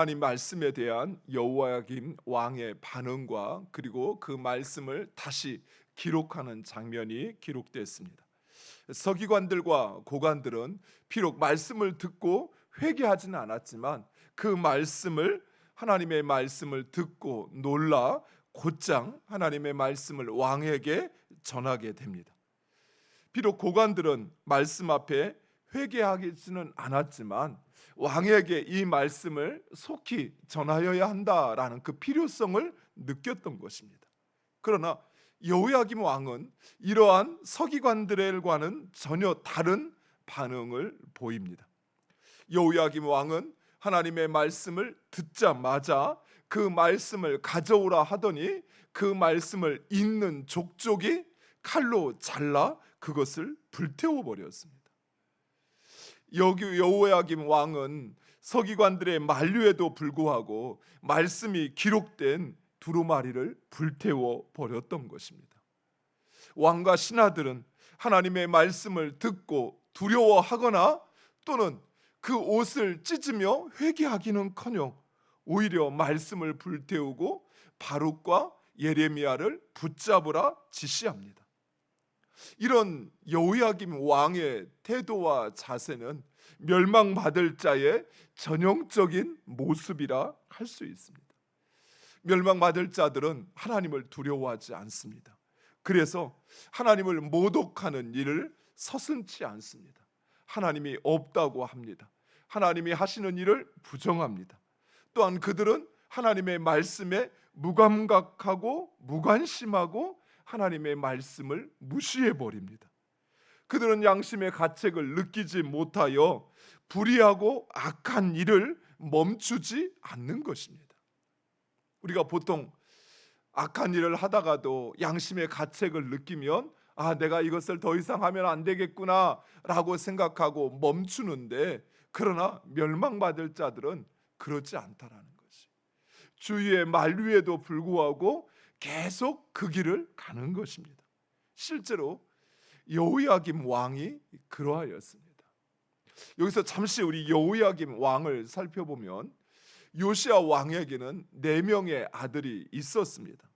하나님 말씀에 대한 여호야김 왕의 반응과 그리고 그 말씀을 다시 기록하는 장면이 기록됐습니다. 서기관들과 고관들은 비록 말씀을 듣고 회개하지는 않았지만 그 말씀을 하나님의 말씀을 듣고 놀라 곧장 하나님의 말씀을 왕에게 전하게 됩니다. 비록 고관들은 말씀 앞에 회개하지는 않았지만 왕에게 이 말씀을 속히 전하여야 한다라는 그 필요성을 느꼈던 것입니다. 그러나 여호야김 왕은 이러한 서기관들과는 전혀 다른 반응을 보입니다. 여호야김 왕은 하나님의 말씀을 듣자마자 그 말씀을 가져오라 하더니 그 말씀을 읽는 족족이 칼로 잘라 그것을 불태워 버렸습니다. 여기 여호야김 왕은 서기관들의 만류에도 불구하고 말씀이 기록된 두루마리를 불태워 버렸던 것입니다. 왕과 신하들은 하나님의 말씀을 듣고 두려워하거나 또는 그 옷을 찢으며 회개하기는커녕 오히려 말씀을 불태우고 바룩과 예레미야를 붙잡으라 지시합니다. 이런 여호야김 왕의 태도와 자세는 멸망받을 자의 전형적인 모습이라 할 수 있습니다. 멸망받을 자들은 하나님을 두려워하지 않습니다. 그래서 하나님을 모독하는 일을 서슴지 않습니다. 하나님이 없다고 합니다. 하나님이 하시는 일을 부정합니다. 또한 그들은 하나님의 말씀에 무감각하고 무관심하고 하나님의 말씀을 무시해 버립니다. 그들은 양심의 가책을 느끼지 못하여 불의하고 악한 일을 멈추지 않는 것입니다. 우리가 보통 악한 일을 하다가도 양심의 가책을 느끼면 내가 이것을 더 이상 하면 안 되겠구나 라고 생각하고 멈추는데, 그러나 멸망받을 자들은 그렇지 않다라는 것이, 주위의 만류에도 불구하고 계속 그 길을 가는 것입니다. 실제로 여호야김 왕이 그러하였습니다. 여기서 잠시 우리 여호야김 왕을 살펴보면 요시야 왕에게는 4명의 아들이 있었습니다.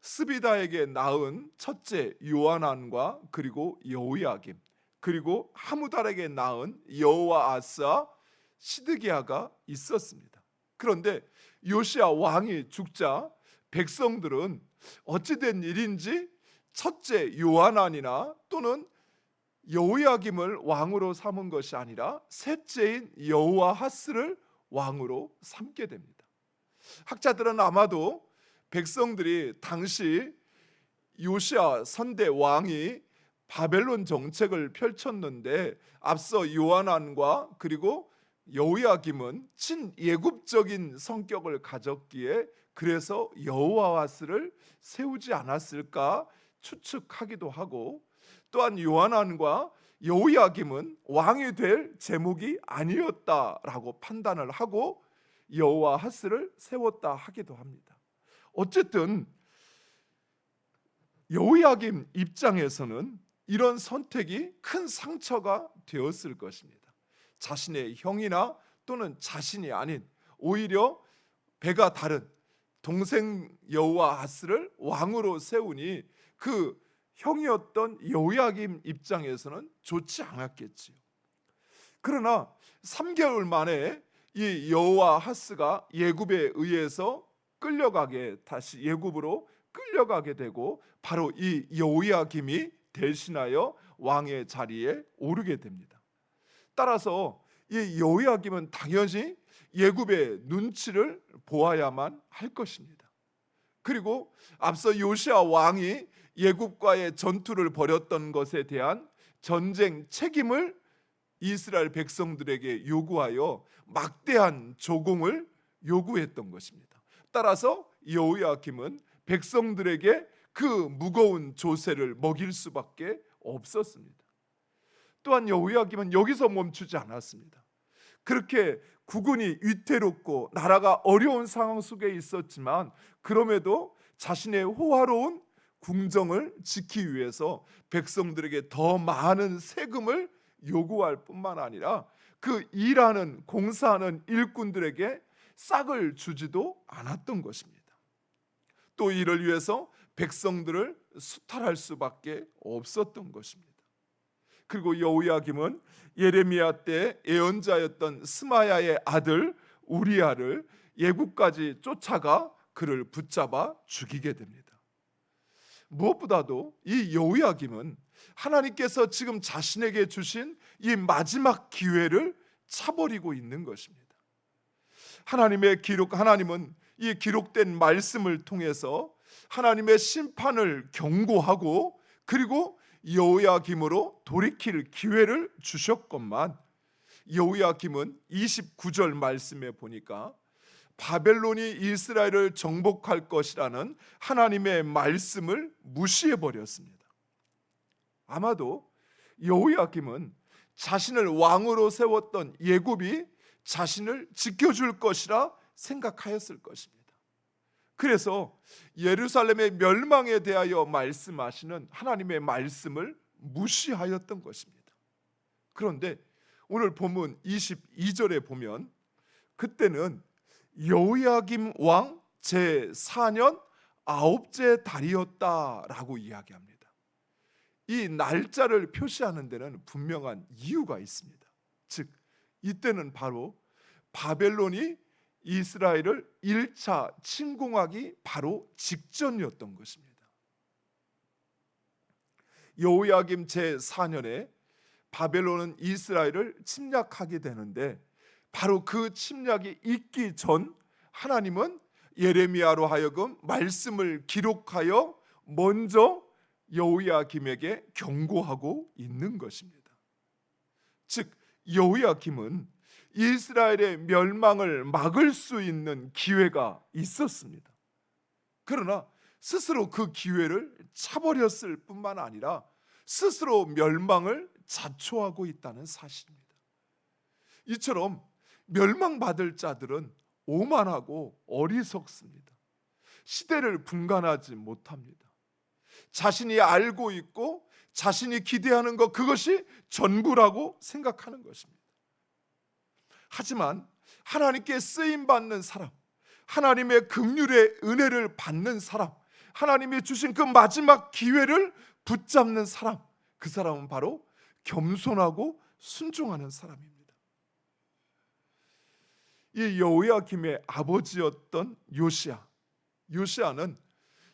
스비다에게 낳은 첫째 요하난과 그리고 여호야김, 그리고 하무달에게 낳은 여호아하스와 시드기야가 있었습니다. 그런데 요시야 왕이 죽자 백성들은 어찌된 일인지 첫째 요하난이나 또는 여호야김을 왕으로 삼은 것이 아니라 셋째인 여호아하스를 왕으로 삼게 됩니다. 학자들은 아마도 백성들이 당시 요시야 선대 왕이 바벨론 정책을 펼쳤는데 앞서 요하난과 그리고 여호야김은 친예굽적인 성격을 가졌기에 그래서 여호아하스를 세우지 않았을까 추측하기도 하고, 또한 요하난과 여호야김은 왕이 될 제목이 아니었다라고 판단을 하고 여호아하스를 세웠다 하기도 합니다. 어쨌든 여호야김 입장에서는 이런 선택이 큰 상처가 되었을 것입니다. 자신의 형이나 또는 자신이 아닌 오히려 배가 다른 동생 여호아하스를 왕으로 세우니 그 형이었던 여호야김 입장에서는 좋지 않았겠지요. 그러나 3개월 만에 이 여호아하스가 예굽에 의해서 다시 예굽으로 끌려가게 되고 바로 이 여호야김이 대신하여 왕의 자리에 오르게 됩니다. 따라서 이 여호야김은 당연히 예굽의 눈치를 보아야만 할 것입니다. 그리고 앞서 요시야 왕이 예굽과의 전투를 벌였던 것에 대한 전쟁 책임을 이스라엘 백성들에게 요구하여 막대한 조공을 요구했던 것입니다. 따라서 여호야김은 백성들에게 그 무거운 조세를 먹일 수밖에 없었습니다. 또한 여호야김은 여기서 멈추지 않았습니다. 그렇게 국군이 위태롭고 나라가 어려운 상황 속에 있었지만 그럼에도 자신의 호화로운 궁정을 지키기 위해서 백성들에게 더 많은 세금을 요구할 뿐만 아니라 그 일하는 공사하는 일꾼들에게 싹을 주지도 않았던 것입니다. 또 이를 위해서 백성들을 수탈할 수밖에 없었던 것입니다. 그리고 여호야김은 예레미야 때 예언자였던 스마야의 아들 우리야를 예굽까지 쫓아가 그를 붙잡아 죽이게 됩니다. 무엇보다도 이 여호야김은 하나님께서 지금 자신에게 주신 이 마지막 기회를 차버리고 있는 것입니다. 하나님은 이 기록된 말씀을 통해서 하나님의 심판을 경고하고 그리고 여호야김으로 돌이킬 기회를 주셨건만, 여호야김은 29절 말씀에 보니까 바벨론이 이스라엘을 정복할 것이라는 하나님의 말씀을 무시해 버렸습니다. 아마도 여호야김은 자신을 왕으로 세웠던 예굽이 자신을 지켜줄 것이라 생각하였을 것입니다. 그래서 예루살렘의 멸망에 대하여 말씀하시는 하나님의 말씀을 무시하였던 것입니다. 그런데 오늘 본문 22절에 보면 그때는 여호야김 왕 제4년 9째 달이었다라고 이야기합니다. 이 날짜를 표시하는 데는 분명한 이유가 있습니다. 즉 이때는 바로 바벨론이 이스라엘을 1차 침공하기 바로 직전이었던 것입니다. 여호야김 제4년에 바벨론은 이스라엘을 침략하게 되는데, 바로 그 침략이 있기 전 하나님은 예레미야로 하여금 말씀을 기록하여 먼저 여호야김에게 경고하고 있는 것입니다. 즉 여호야김은 이스라엘의 멸망을 막을 수 있는 기회가 있었습니다. 그러나 스스로 그 기회를 차버렸을 뿐만 아니라 스스로 멸망을 자초하고 있다는 사실입니다. 이처럼 멸망받을 자들은 오만하고 어리석습니다. 시대를 분간하지 못합니다. 자신이 알고 있고 자신이 기대하는 것, 그것이 전부라고 생각하는 것입니다. 하지만 하나님께 쓰임받는 사람, 하나님의 긍휼의 은혜를 받는 사람, 하나님이 주신 그 마지막 기회를 붙잡는 사람, 그 사람은 바로 겸손하고 순종하는 사람입니다. 이 여호야김의 아버지였던 요시야는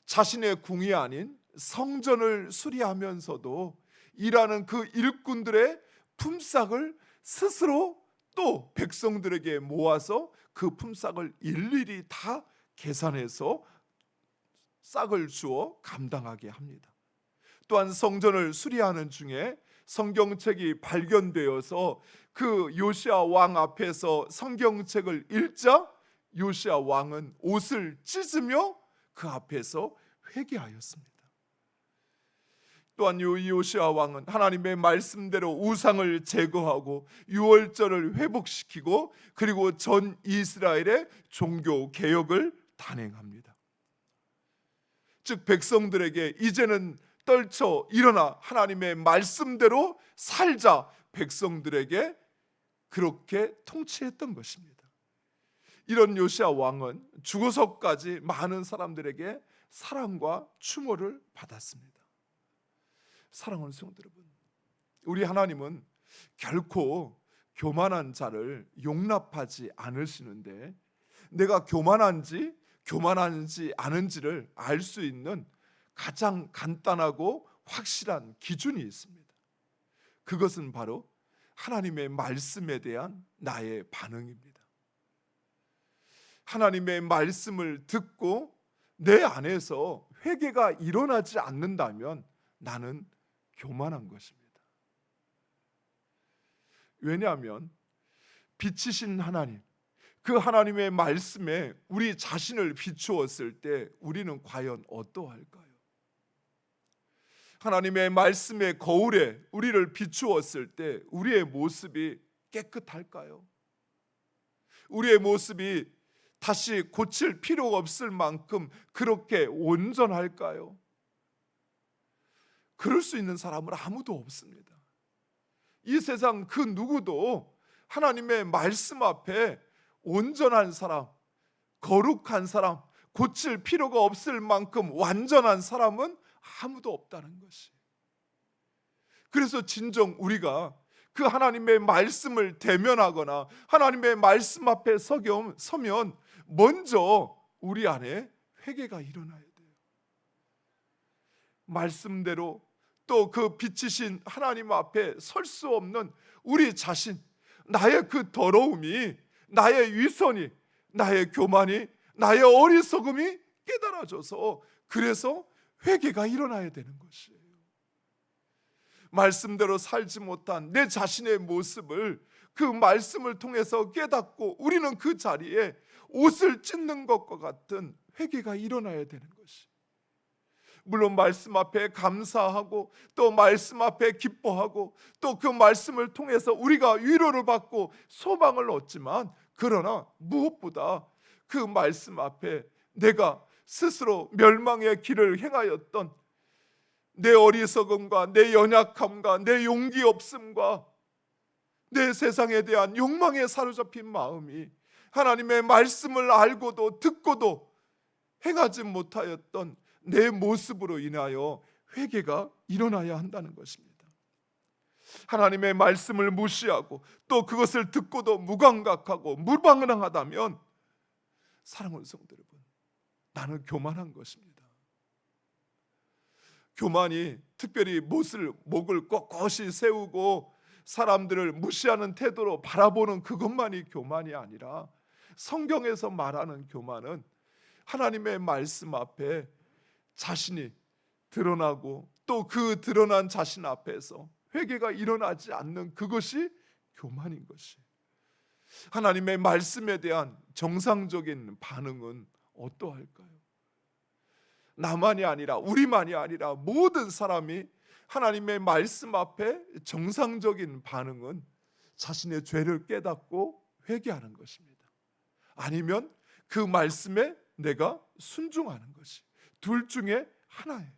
자신의 궁이 아닌 성전을 수리하면서도 일하는 그 일꾼들의 품삯을 스스로 또 백성들에게 모아서 그 품삯을 일일이 다 계산해서 싹을 주어 감당하게 합니다. 또한 성전을 수리하는 중에 성경책이 발견되어서 그 요시야 왕 앞에서 성경책을 읽자 요시야 왕은 옷을 찢으며 그 앞에서 회개하였습니다. 또한 요시야 왕은 하나님의 말씀대로 우상을 제거하고 유월절을 회복시키고 그리고 전 이스라엘의 종교 개혁을 단행합니다. 즉 백성들에게 이제는 떨쳐 일어나 하나님의 말씀대로 살자, 백성들에게 그렇게 통치했던 것입니다. 이런 요시야 왕은 죽어서까지 많은 사람들에게 사랑과 추모를 받았습니다. 사랑하는 성도 여러분, 우리 하나님은 결코 교만한 자를 용납하지 않으시는데, 내가 교만한지 않은지를 알 수 있는 가장 간단하고 확실한 기준이 있습니다. 그것은 바로 하나님의 말씀에 대한 나의 반응입니다. 하나님의 말씀을 듣고 내 안에서 회개가 일어나지 않는다면 나는 교만한 것입니다. 왜냐하면 빛이신 하나님, 그 하나님의 말씀에 우리 자신을 비추었을 때 우리는 과연 어떠할까요? 하나님의 말씀의 거울에 우리를 비추었을 때 우리의 모습이 깨끗할까요? 우리의 모습이 다시 고칠 필요가 없을 만큼 그렇게 온전할까요? 그럴 수 있는 사람은 아무도 없습니다. 이 세상 그 누구도 하나님의 말씀 앞에 온전한 사람, 거룩한 사람, 고칠 필요가 없을 만큼 완전한 사람은 아무도 없다는 것이. 그래서 진정 우리가 그 하나님의 말씀을 대면하거나 하나님의 말씀 앞에 서면 먼저 우리 안에 회개가 일어나야 돼요. 말씀대로 또 그 빛이신 하나님 앞에 설 수 없는 우리 자신, 나의 그 더러움이, 나의 위선이, 나의 교만이, 나의 어리석음이 깨달아져서 그래서 회개가 일어나야 되는 것이에요. 말씀대로 살지 못한 내 자신의 모습을 그 말씀을 통해서 깨닫고 우리는 그 자리에 옷을 찢는 것과 같은 회개가 일어나야 되는 것이. 물론 말씀 앞에 감사하고 또 말씀 앞에 기뻐하고 또 그 말씀을 통해서 우리가 위로를 받고 소망을 얻지만, 그러나 무엇보다 그 말씀 앞에 내가 스스로 멸망의 길을 행하였던 내 어리석음과 내 연약함과 내 용기 없음과 내 세상에 대한 욕망에 사로잡힌 마음이 하나님의 말씀을 알고도 듣고도 행하지 못하였던 내 모습으로 인하여 회개가 일어나야 한다는 것입니다. 하나님의 말씀을 무시하고 또 그것을 듣고도 무감각하고 무방랑하다면, 사랑하는 성도 여러분, 나는 교만한 것입니다. 교만이 특별히 목을 꼿꼿이 세우고 사람들을 무시하는 태도로 바라보는 그것만이 교만이 아니라, 성경에서 말하는 교만은 하나님의 말씀 앞에 자신이 드러나고 또 그 드러난 자신 앞에서 회개가 일어나지 않는 그것이 교만인 것이. 하나님의 말씀에 대한 정상적인 반응은 어떠할까요? 나만이 아니라, 우리만이 아니라 모든 사람이 하나님의 말씀 앞에 정상적인 반응은 자신의 죄를 깨닫고 회개하는 것입니다. 아니면 그 말씀에 내가 순종하는 것이. 둘 중에 하나예요.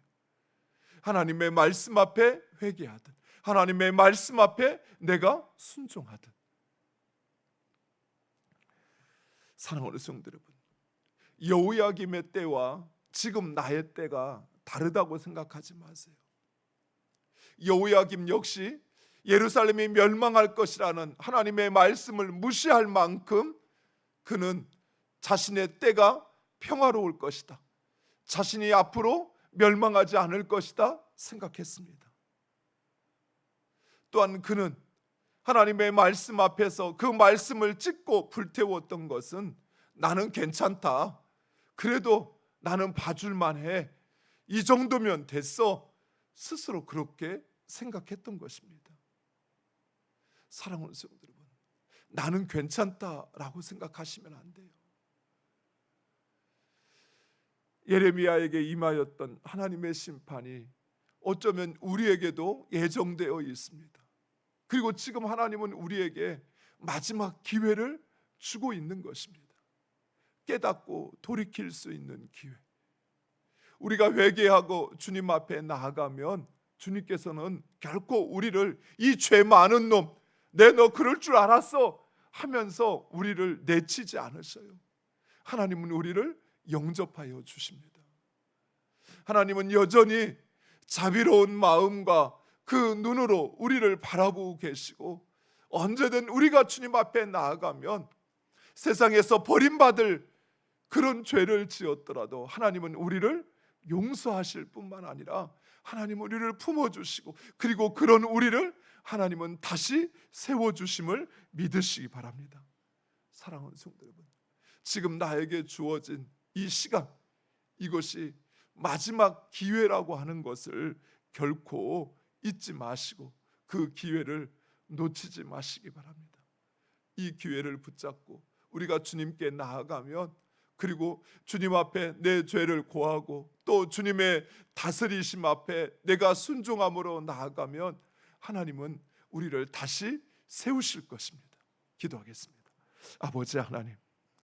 하나님의 말씀 앞에 회개하든 하나님의 말씀 앞에 내가 순종하든. 사랑하는 성도 여러분, 여호야김의 때와 지금 나의 때가 다르다고 생각하지 마세요. 여호야김 역시 예루살렘이 멸망할 것이라는 하나님의 말씀을 무시할 만큼 그는 자신의 때가 평화로울 것이다, 자신이 앞으로 멸망하지 않을 것이다 생각했습니다. 또한 그는 하나님의 말씀 앞에서 그 말씀을 찢고 불태웠던 것은 나는 괜찮다, 그래도 나는 봐줄만 해, 이 정도면 됐어, 스스로 그렇게 생각했던 것입니다. 사랑하는 성도 여러분, 나는 괜찮다라고 생각하시면 안 돼요. 예레미야에게 임하였던 하나님의 심판이 어쩌면 우리에게도 예정되어 있습니다. 그리고 지금 하나님은 우리에게 마지막 기회를 주고 있는 것입니다. 깨닫고 돌이킬 수 있는 기회. 우리가 회개하고 주님 앞에 나아가면 주님께서는 결코 우리를 이 죄 많은 놈, 내 너 그럴 줄 알았어 하면서 우리를 내치지 않으셔요. 하나님은 우리를 영접하여 주십니다. 하나님은 여전히 자비로운 마음과 그 눈으로 우리를 바라보고 계시고, 언제든 우리가 주님 앞에 나아가면 세상에서 버림받을 그런 죄를 지었더라도 하나님은 우리를 용서하실 뿐만 아니라 하나님은 우리를 품어주시고, 그리고 그런 우리를 하나님은 다시 세워주심을 믿으시기 바랍니다. 사랑하는 성도 여러분, 지금 나에게 주어진 이 시간, 이것이 마지막 기회라고 하는 것을 결코 잊지 마시고 그 기회를 놓치지 마시기 바랍니다. 이 기회를 붙잡고 우리가 주님께 나아가면, 그리고 주님 앞에 내 죄를 고하고 또 주님의 다스리심 앞에 내가 순종함으로 나아가면 하나님은 우리를 다시 세우실 것입니다. 기도하겠습니다. 아버지 하나님,